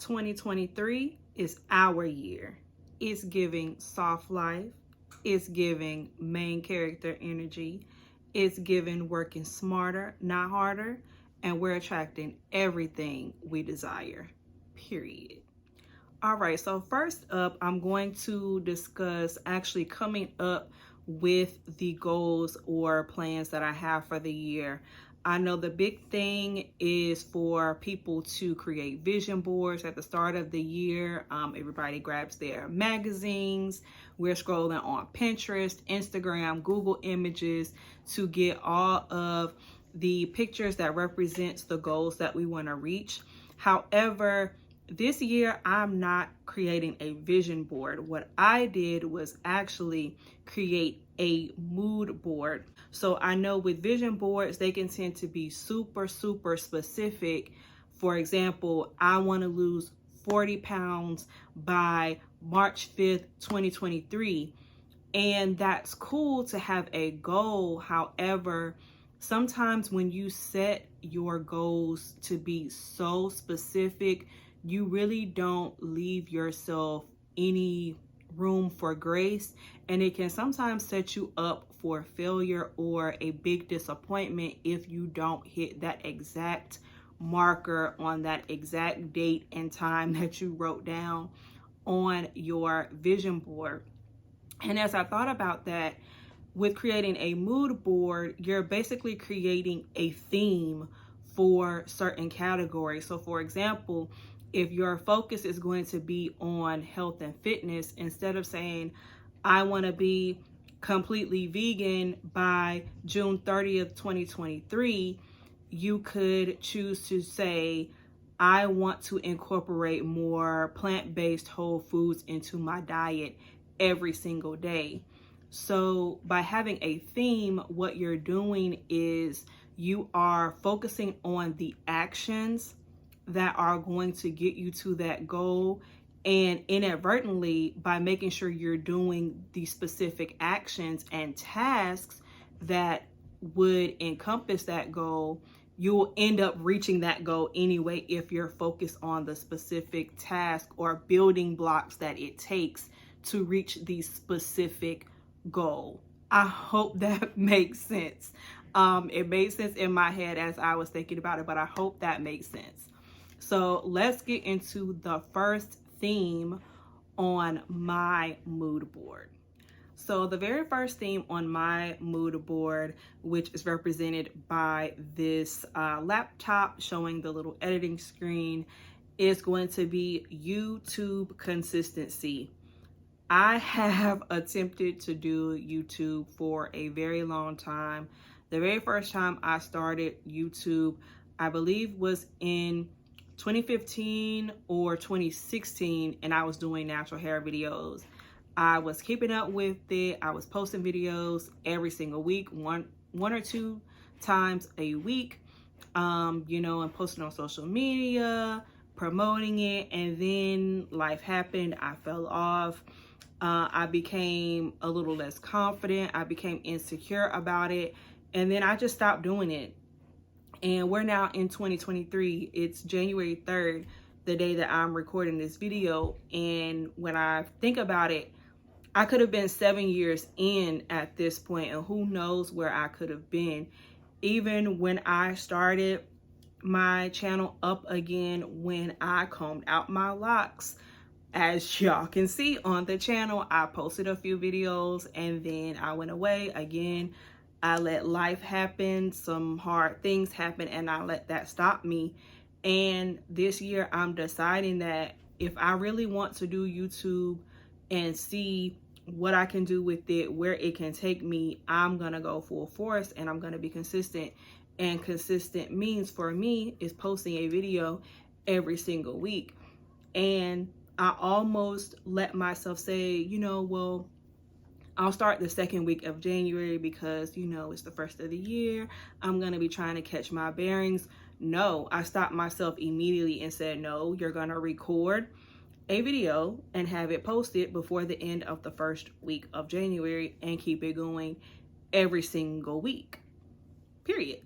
2023 is our year. It's giving soft life. It's giving main character energy. It's giving working smarter, not harder. And we're attracting everything we desire, period. All right, so first up, I'm going to discuss actually coming up with the goals or plans that I have for the year. I know the big thing is for people to create vision boards at the start of the year. Everybody grabs their magazines. We're scrolling on Pinterest, Instagram, Google Images to get all of the pictures that represents the goals that we want to reach. However, this year, I'm not creating a vision board. What I did was actually create a mood board. So I know with vision boards, they can tend to be super specific. For example, I want to lose 40 pounds by March 5th, 2023. And that's cool to have a goal. However, sometimes when you set your goals to be so specific, you really don't leave yourself any room for grace, and it can sometimes set you up for failure or a big disappointment if you don't hit that exact marker on that exact date and time that you wrote down on your vision board. And as I thought about that, with creating a mood board, you're basically creating a theme for certain categories. So for example, if your focus is going to be on health and fitness, instead of saying, I want to be completely vegan by June 30th, 2023, you could choose to say, I want to incorporate more plant-based whole foods into my diet every single day. So by having a theme, what you're doing is you are focusing on the actions that are going to get you to that goal, and inadvertently, by making sure you're doing the specific actions and tasks that would encompass that goal, you'll end up reaching that goal anyway if you're focused on the specific task or building blocks that it takes to reach the specific goal. I hope that makes sense. It made sense in my head as I was thinking about it, but I hope that makes sense. So let's get into the first theme on my mood board. So the very first theme on my mood board, which is represented by this laptop showing the little editing screen, is going to be YouTube consistency. I have attempted to do YouTube for a very long time. The very first time I started YouTube, I believe was in 2015 or 2016, and I was doing natural hair videos. I was keeping up with it. I was posting videos every single week, one or two times a week, and posting on social media, promoting it, and then life happened. I fell off. I became a little less confident. I became insecure about it, and then I just stopped doing it. And we're now in 2023. It's January 3rd, the day that I'm recording this video. And when I think about it, I could have been 7 years in at this point, and who knows where I could have been. Even when I started my channel up again, when I combed out my locks, as y'all can see on the channel, I posted a few videos and then I went away again. I let life happen, some hard things happen, and I let that stop me. And this year I'm deciding that if I really want to do YouTube and see what I can do with it, where it can take me, I'm gonna go full force and I'm gonna be consistent. And consistent means for me is posting a video every single week. And I almost let myself say, well, I'll start the second week of January because, it's the first of the year. I'm going to be trying to catch my bearings. No, I stopped myself immediately and said, no, you're going to record a video and have it posted before the end of the first week of January and keep it going every single week. period.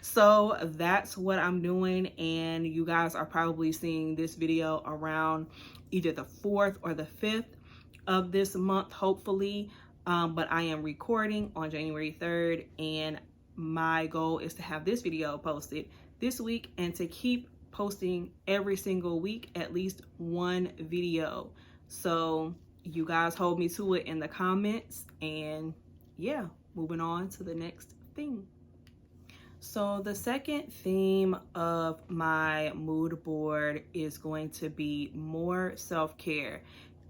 So that's what I'm doing, and you guys are probably seeing this video around either the 4th or the 5th of this month, hopefully. But I am recording on January 3rd, and my goal is to have this video posted this week and to keep posting every single week at least one video. So you guys hold me to it in the comments, and yeah, moving on to the next thing. So the second theme of my mood board is going to be more self-care.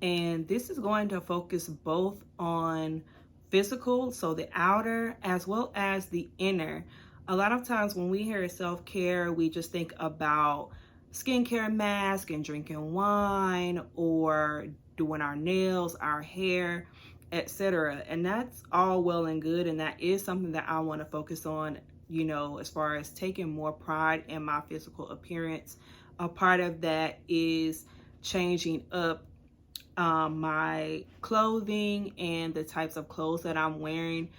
And this is going to focus both on physical, so the outer, as well as the inner. A lot of times when we hear self-care, we just think about skincare mask and drinking wine or doing our nails, our hair, etc. And that's all well and good, and that is something that I want to focus on, you know, as far as taking more pride in my physical appearance. A part of that is changing up my clothing and the types of clothes that I'm wearing.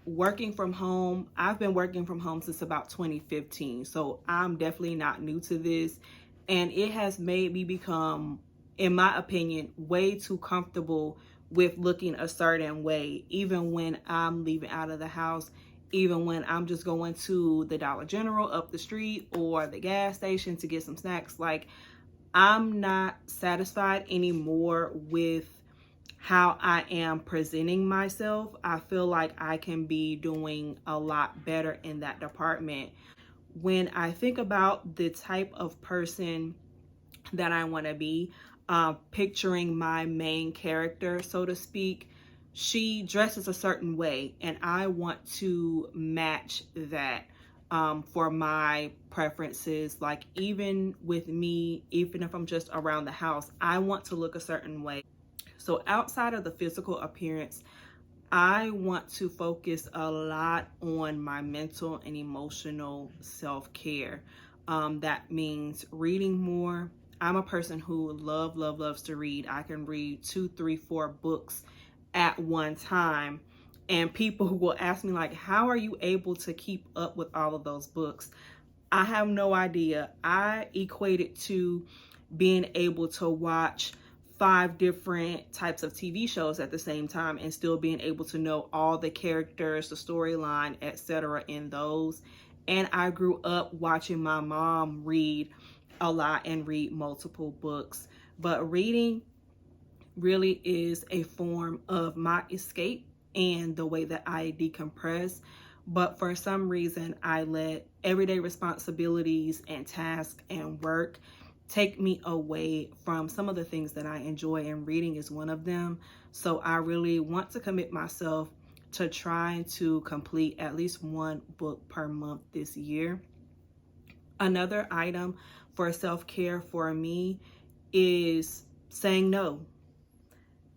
Working from home, I've been working from home since about 2015, so I'm definitely not new to this, and it has made me become, in my opinion, way too comfortable with looking a certain way, even when I'm leaving out of the house, even when I'm just going to the Dollar General up the street or the gas station to get some snacks. Like, I'm not satisfied anymore with how I am presenting myself. I feel like I can be doing a lot better in that department. When I think about the type of person that I want to be, picturing my main character, so to speak, she dresses a certain way, and I want to match that for my preferences. Like, even with me, even if I'm just around the house, I want to look a certain way. So outside of the physical appearance, I want to focus a lot on my mental and emotional self-care. That means reading more. I'm a person who loves to read. I can read 2, 3, 4 books at one time. And people who will ask me, like, how are you able to keep up with all of those books? I have no idea. I equate it to being able to watch 5 different types of TV shows at the same time and still being able to know all the characters, the storyline, etc. in those. And I grew up watching my mom read a lot and read multiple books. But reading really is a form of my escape and the way that I decompress. But for some reason, I let everyday responsibilities and tasks and work take me away from some of the things that I enjoy, and reading is one of them. So I really want to commit myself to trying to complete at least 1 book per month this year. Another item for self-care for me is saying no.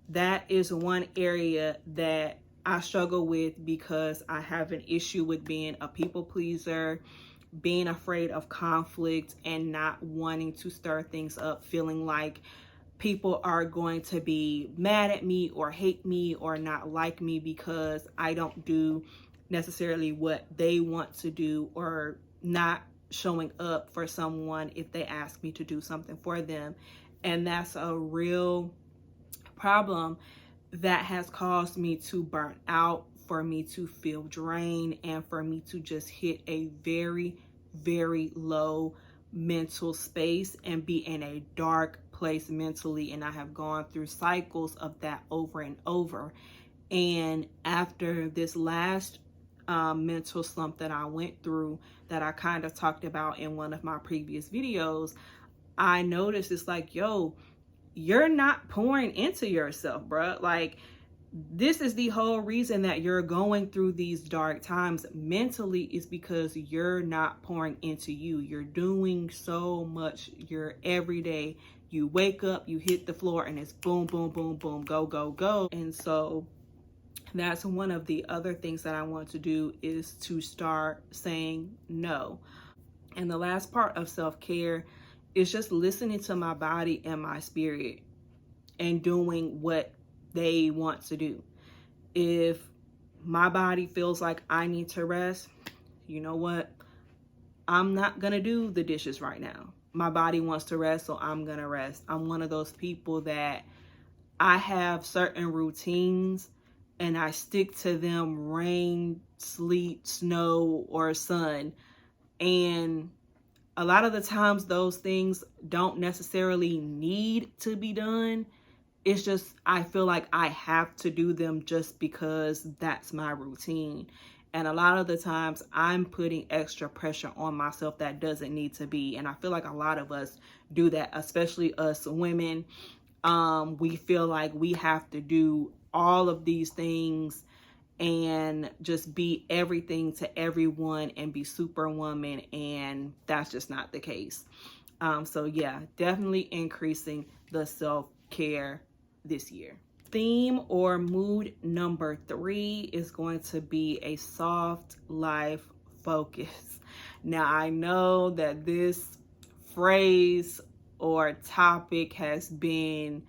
That is one area that I struggle with because I have an issue with being a people pleaser, being afraid of conflict, and not wanting to stir things up, feeling like people are going to be mad at me or hate me or not like me because I don't do necessarily what they want to do, or not showing up for someone if they ask me to do something for them. And that's a real problem that has caused me to burn out, for me to feel drained, and for me to just hit a very, very low mental space and be in a dark place mentally. And I have gone through cycles of that over and over. And after this last mental slump that I went through, that I kind of talked about in one of my previous videos, I noticed it's like, yo, you're not pouring into yourself, bro. Like, this is the whole reason that you're going through these dark times mentally, is because you're not pouring into you. You're doing so much. You're every day, you wake up, you hit the floor, and it's boom, boom, boom, boom, go, go, go. And so that's one of the other things that I want to do, is to start saying no. And the last part of self-care is just listening to my body and my spirit and doing what they want to do. If my body feels like I need to rest, you know what? I'm not gonna do the dishes right now. My body wants to rest, so I'm gonna rest. I'm one of those people that I have certain routines and I stick to them, rain, sleet, snow, or sun. And a lot of the times those things don't necessarily need to be done. It's just, I feel like I have to do them just because that's my routine. And a lot of the times I'm putting extra pressure on myself that doesn't need to be. And I feel like a lot of us do that, especially us women. We feel like we have to do all of these things and just be everything to everyone and be superwoman, and that's just not the case. So yeah, definitely increasing the self-care this year. Theme or mood number 3 is going to be a soft life focus. Now, I know that this phrase or topic has been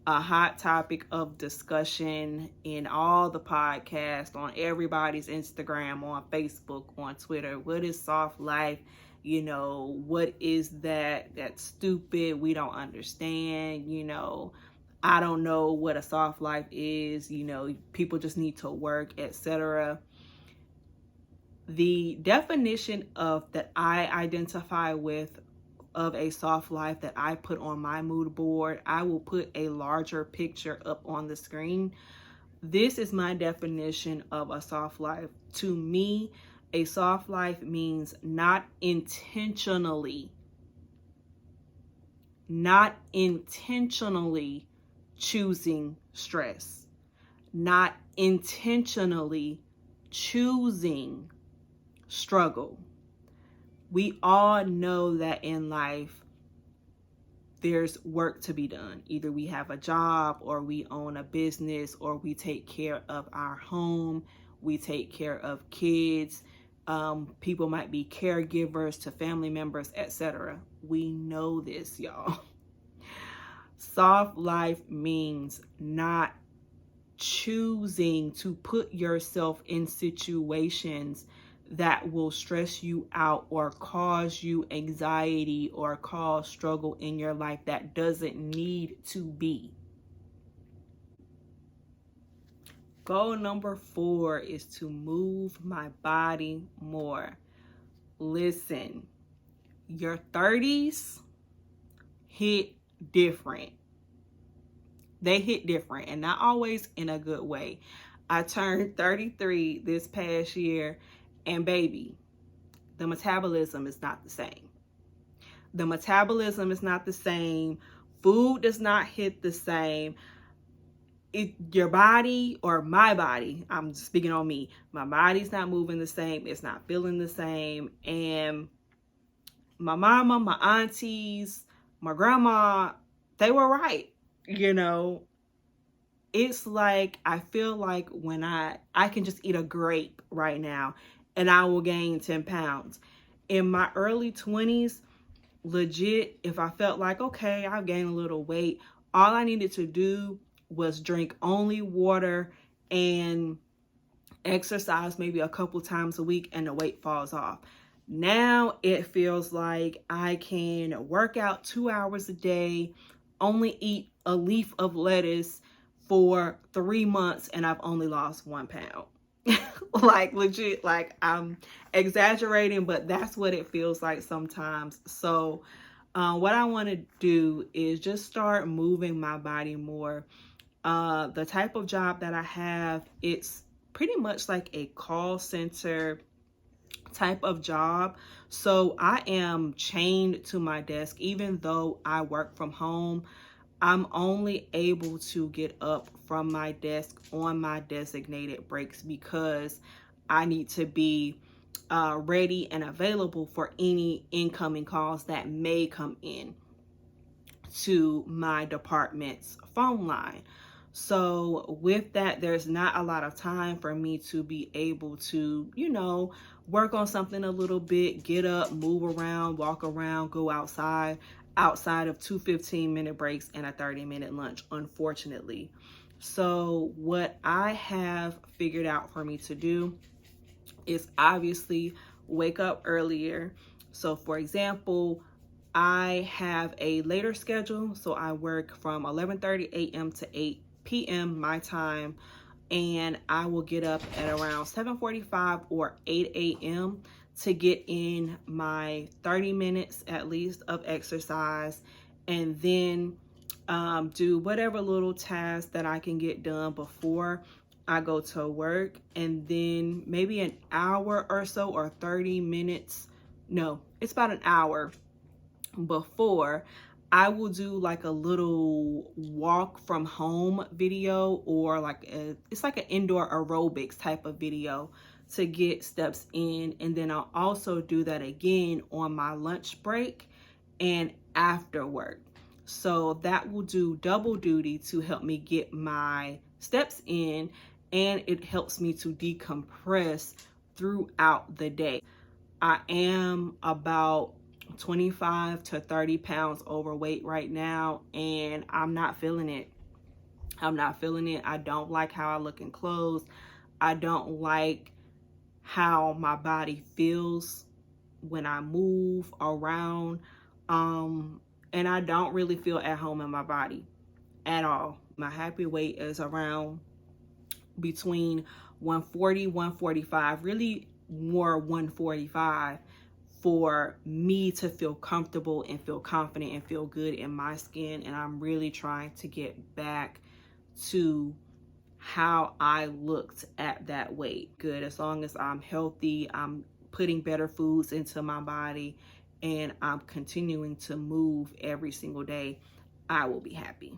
a hot topic of discussion in all the podcasts, on everybody's Instagram, on Facebook, on Twitter. What is soft life? You know, what is that? That's stupid. We don't understand. You know, I don't know what a soft life is. You know, people just need to work, etc. The definition of that I identify with of a soft life that I put on my mood board, I will put a larger picture up on the screen. This is my definition of a soft life. To me, a soft life means not intentionally choosing stress, not intentionally choosing struggle. We all know that in life, there's work to be done. Either we have a job, or we own a business, or we take care of our home, we take care of kids. People might be caregivers to family members, etc. We know this, y'all. Soft life means not choosing to put yourself in situations that will stress you out or cause you anxiety or cause struggle in your life that doesn't need to be. Goal number 4 is to move my body more. Listen, your 30s hit different. They hit different, and not always in a good way. I turned 33 this past year, and baby, the metabolism is not the same. The metabolism is not the same. Food does not hit the same. Your body, or my body, I'm speaking on me, my body's not moving the same. It's not feeling the same. And my mama, my aunties, my grandma, they were right. You know, it's like, I feel like when I can just eat a grape right now and I will gain 10 pounds. In my early 20s, legit, if I felt like, okay, I've gained a little weight, all I needed to do was drink only water and exercise maybe a couple times a week, and the weight falls off. Now it feels like I can work out 2 hours a day, only eat a leaf of lettuce for 3 months, and I've only lost 1 pound. Like, legit, like, I'm exaggerating, but that's what it feels like sometimes. So what I want to do is just start moving my body more. The type of job that I have, it's pretty much like a call center type of job. So I am chained to my desk. Even though I work from home, I'm only able to get up from my desk on my designated breaks, because I need to be ready and available for any incoming calls that may come in to my department's phone line. So with that, there's not a lot of time for me to be able to, you know, work on something a little bit, get up, move around, walk around, go outside of 2 15-minute breaks and a 30-minute lunch, unfortunately. So what I have figured out for me to do is obviously wake up earlier. So for example, I have a later schedule. So I work from 11:30 a.m. to 8 p.m. my time, and I will get up at around 7:45 or 8 a.m. to get in my 30 minutes at least of exercise, and then do whatever little tasks that I can get done before I go to work. And then maybe an hour or so, or 30 minutes, no, it's about an hour before, I will do like a little walk from home video, or it's like an indoor aerobics type of video to get steps in. And then I'll also do that again on my lunch break and after work. So that will do double duty to help me get my steps in, and it helps me to decompress throughout the day. I am about 25 to 30 pounds overweight right now, and I'm not feeling it. I'm not feeling it. I don't like how I look in clothes. I don't like how my body feels when I move around. And I don't really feel at home in my body at all. My happy weight is around between 140, 145, really more 145, for me to feel comfortable and feel confident and feel good in my skin. And I'm really trying to get back to how I looked at that weight. Good, as long as I'm healthy, I'm putting better foods into my body, and I'm continuing to move every single day, I will be happy.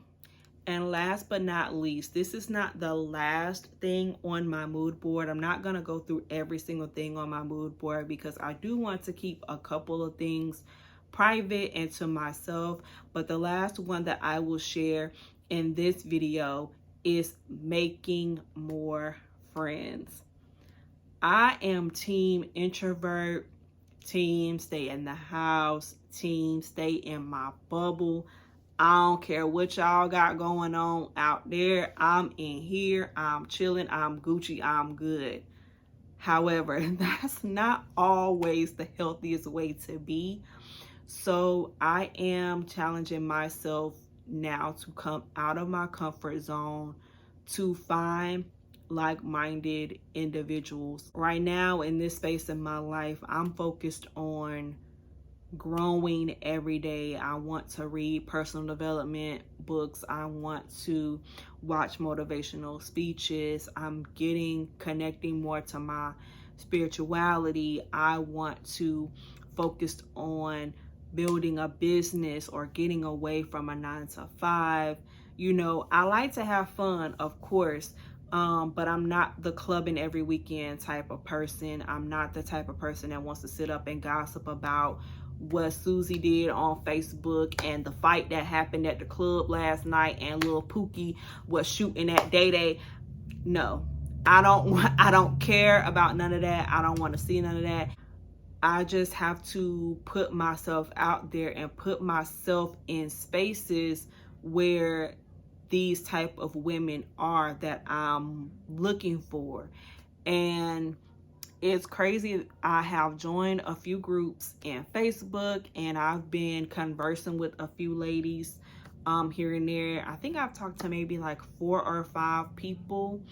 And last but not least, this is not the last thing on my mood board. I'm not going to go through every single thing on my mood board, because I do want to keep a couple of things private and to myself. But the last one that I will share in this video is making more friends. I am team introvert, team stay in the house, team stay in my bubble. I don't care what y'all got going on out there. I'm in here, I'm chilling, I'm Gucci, I'm good. However, that's not always the healthiest way to be. So I am challenging myself now to come out of my comfort zone, to find like-minded individuals. Right now in this space in my life, I'm focused on growing every day. I want to read personal development books. I want to watch motivational speeches. I'm connecting more to my spirituality. I want to focus on building a business or getting away from a 9 to 5. You know, I like to have fun, of course, but I'm not the clubbing every weekend type of person. I'm not the type of person that wants to sit up and gossip about what Susie did on Facebook and the fight that happened at the club last night and Lil Pookie was shooting at Day Day. No, I don't care about none of that. I don't want to see none of that. I just have to put myself out there and put myself in spaces where these type of women are that I'm looking for. And it's crazy. I have joined a few groups in Facebook, and I've been conversing with a few ladies here and there. I think I've talked to maybe like 4 or 5 people.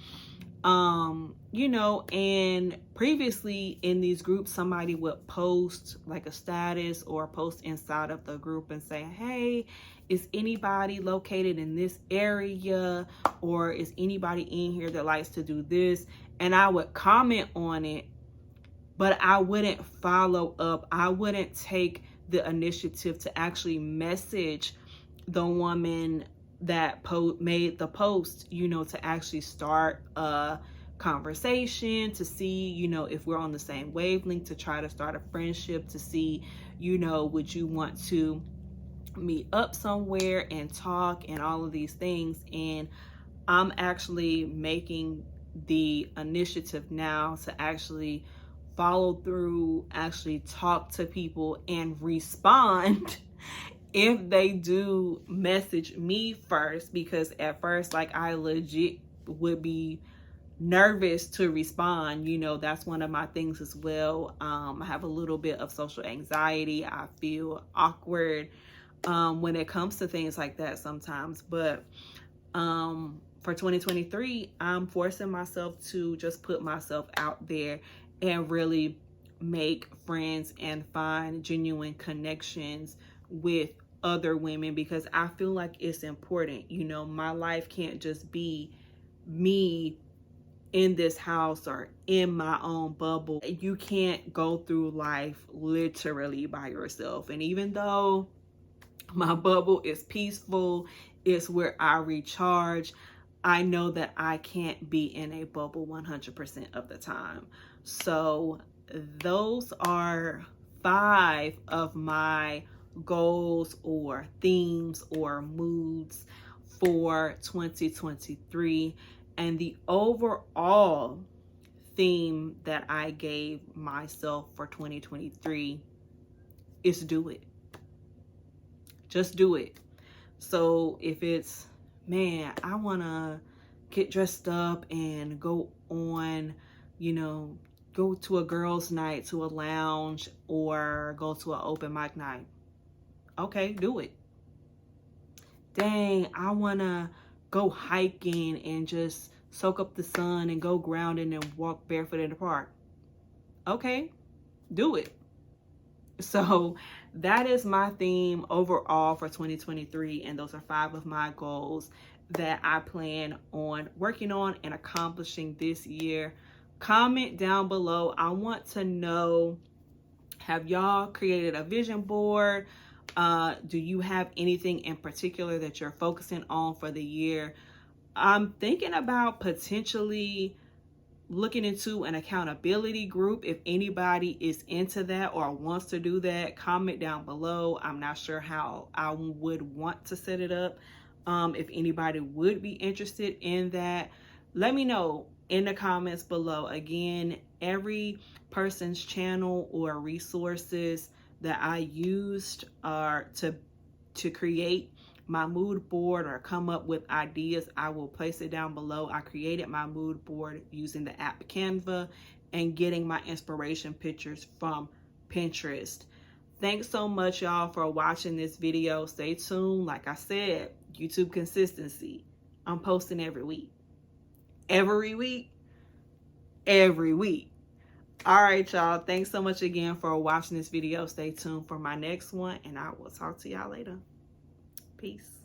You know, and previously in these groups, somebody would post like a status or post inside of the group and say, hey, is anybody located in this area, or is anybody in here that likes to do this? And I would comment on it, but I wouldn't follow up. I wouldn't take the initiative to actually message the woman that made the post, you know, to actually start a conversation, to see, you know, if we're on the same wavelength, to try to start a friendship, to see, you know, would you want to meet up somewhere and talk and all of these things. And I'm actually making the initiative now to actually follow through, actually talk to people and respond if they do message me first, because at first, like, I legit would be nervous to respond. You know, that's one of my things as well. I have a little bit of social anxiety. I feel awkward when it comes to things like that sometimes. But for 2023, I'm forcing myself to just put myself out there and really make friends and find genuine connections with other women, because I feel like it's important. You know, my life can't just be me in this house or in my own bubble. You can't go through life literally by yourself. And even though my bubble is peaceful, it's where I recharge, I know that I can't be in a bubble 100% of the time. So those are 5 of my goals or themes or moods for 2023. And the overall theme that I gave myself for 2023 is do it. Just do it. So if it's, man, I want to get dressed up and go on, you know, go to a girls' night, to a lounge, or go to an open mic night. Okay, do it. Dang, I want to go hiking and just soak up the sun and go grounding and walk barefoot in the park. Okay, do it. So that is my theme overall for 2023. And those are 5 of my goals that I plan on working on and accomplishing this year. Comment down below. I want to know, have y'all created a vision board? Do you have anything in particular that you're focusing on for the year? I'm thinking about potentially looking into an accountability group. If anybody is into that or wants to do that, comment down below. I'm not sure how I would want to set it up. If anybody would be interested in that, let me know in the comments below. Again, every person's channel or resources that I used are to create my mood board or come up with ideas, I will place it down below. I created my mood board using the app Canva and getting my inspiration pictures from Pinterest. Thanks so much, y'all, for watching this video. Stay tuned. Like I said, YouTube consistency. I'm posting every week. Every week. Every week. All right, y'all. Thanks so much again for watching this video. Stay tuned for my next one, and I will talk to y'all later. Peace.